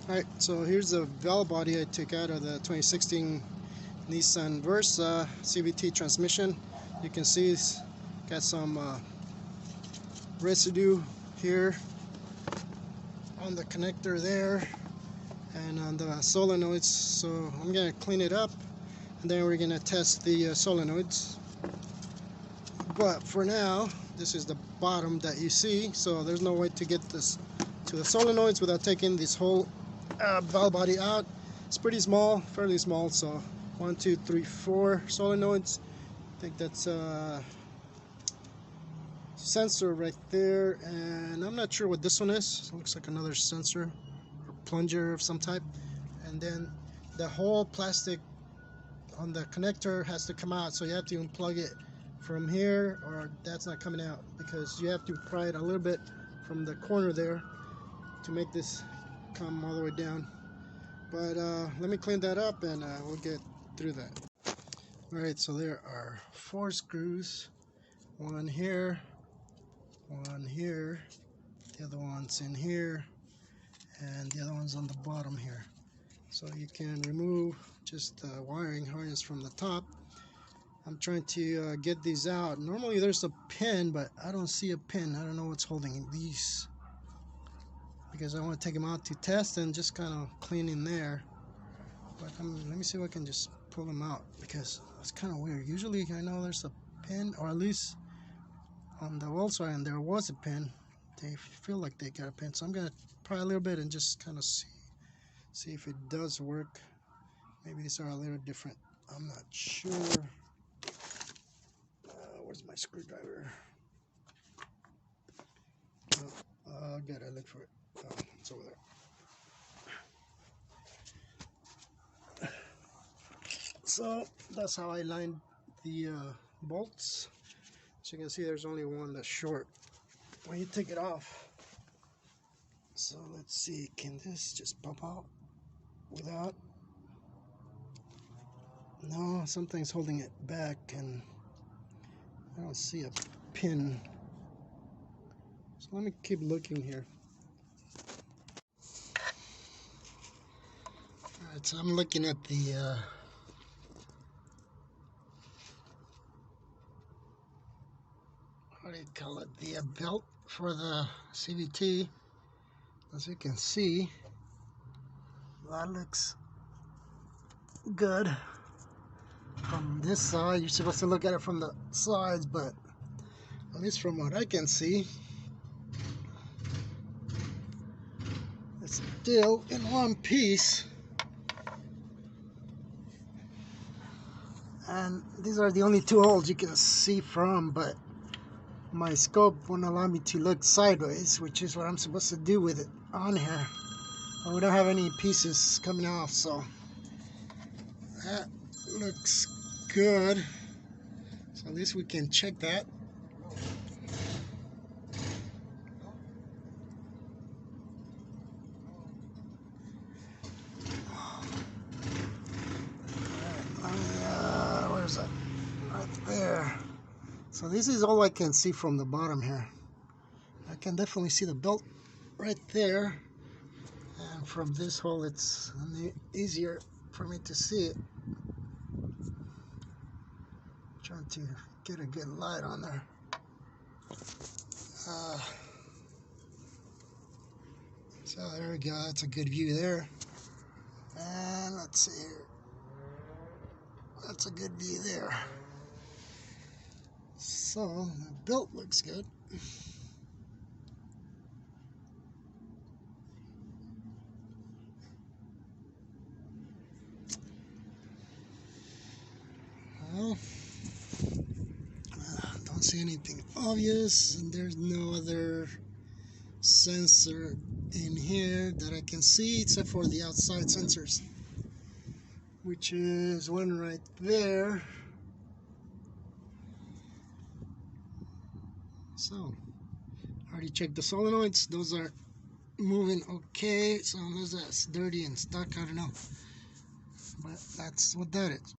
Alright, so here's the valve body I took out of the 2016 Nissan Versa CVT transmission. You can see it's got some residue here on the connector there and on the solenoids, so I'm going to clean it up and then we're going to test the solenoids. But for now, this is the bottom that you see, so there's no way to get this to the solenoids without taking this whole valve body out. It's pretty small, fairly small, so 1, 2, 3, 4 solenoids. I think that's a sensor right there, and I'm not sure what this one is. It looks like another sensor or plunger of some type. And then the whole plastic on the connector has to come out, so you have to unplug it from here, or that's not coming out, because you have to pry it a little bit from the corner there to make this come all the way down. But let me clean that up and we'll get through that. Alright, so there are 4 screws, one here, one here, the other one's in here, and the other one's on the bottom here. So you can remove just the wiring harness from the top. I'm trying to get these out. Normally there's a pin, but I don't see a pin. I don't know what's holding these, because I want to take them out to test and just kind of clean in there. But let me see if I can just pull them out, because it's kind of weird. Usually I know there's a pin, or at least on the wall side there was a pin. They feel like they got a pin, so I'm gonna pry a little bit and just kind of see if it does work. Maybe these are a little different, I'm not sure. Where's my screwdriver? Oh, I gotta look for it. Oh, it's over there. So that's how I lined the bolts. So you can see there's only one that's short when you take it off. So let's see, can this just pop out without? No, something's holding it back and I don't see a pin. So let me keep looking here. Alright, so I'm looking at the what do you call it? The belt for the CVT. As you can see, that looks good. From this side, you're supposed to look at it from the sides, but at least from what I can see, it's still in one piece. And these are the only 2 holes you can see from, but my scope won't allow me to look sideways, which is what I'm supposed to do with it on here. But we don't have any pieces coming off, so that looks good. So at least we can check that. Where's that? Right there. So this is all I can see from the bottom here. I can definitely see the belt right there, and from this hole it's easier for me to see it. Trying to get a good light on there. So there we go, that's a good view there. And let's see here, that's a good view there. So the belt looks good. Well, don't see anything obvious, and there's no other sensor in here that I can see except for the outside sensors, which is one right there. So I already checked the solenoids, those are moving okay, so unless that's dirty and stuck, I don't know, but that's what that is.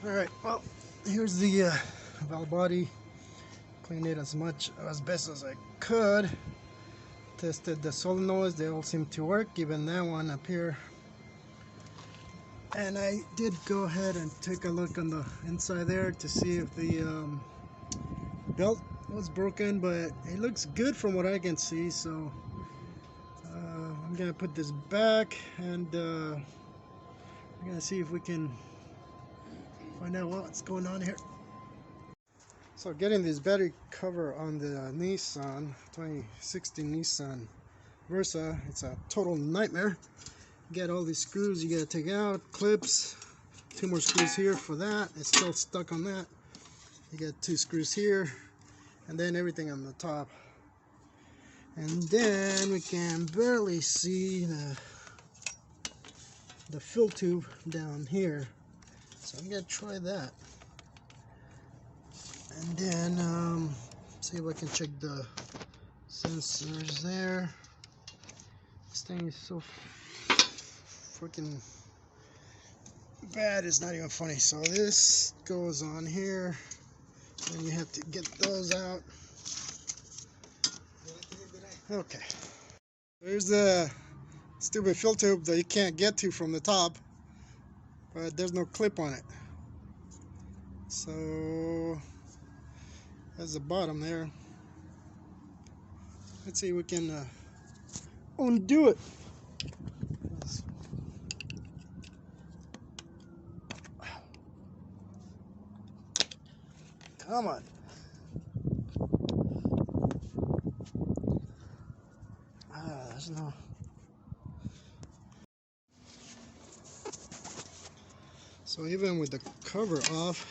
Alright, well, here's the valve body. Cleaned it as best as I could. Tested the solenoids, they all seem to work, even that one up here. And I did go ahead and take a look on the inside there to see if the belt was broken, but it looks good from what I can see. So I'm gonna put this back, and we're gonna see if we can find out what's going on here. So getting this battery cover on the Nissan 2016 Nissan Versa, it's a total nightmare. Get all these screws you gotta take out, clips, 2 more screws here for that. It's still stuck on that. You got 2 screws here, and then everything on the top. And then we can barely see the fill tube down here. So I'm gonna try that. And then see if I can check the sensors there. This thing is so freaking bad, it's not even funny. So this goes on here, and you have to get those out. Okay, there's the stupid fill tube that you can't get to from the top, but there's no clip on it. So that's the bottom there. Let's see if we can undo it. Come on. There's no. So even with the cover off,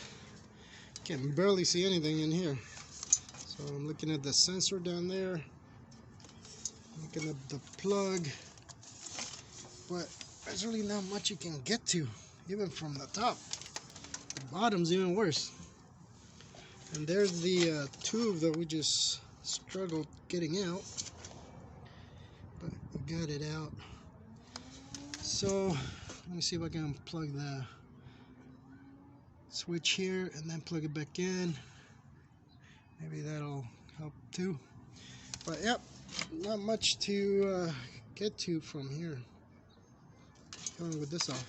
can barely see anything in here. So I'm looking at the sensor down there, looking at the plug, but there's really not much you can get to, even from the top. The bottom's even worse. And there's the tube that we just struggled getting out, but we got it out. So let me see if I can plug the switch here and then plug it back in. Maybe that'll help too. But yep, not much to get to from here. Going with this off.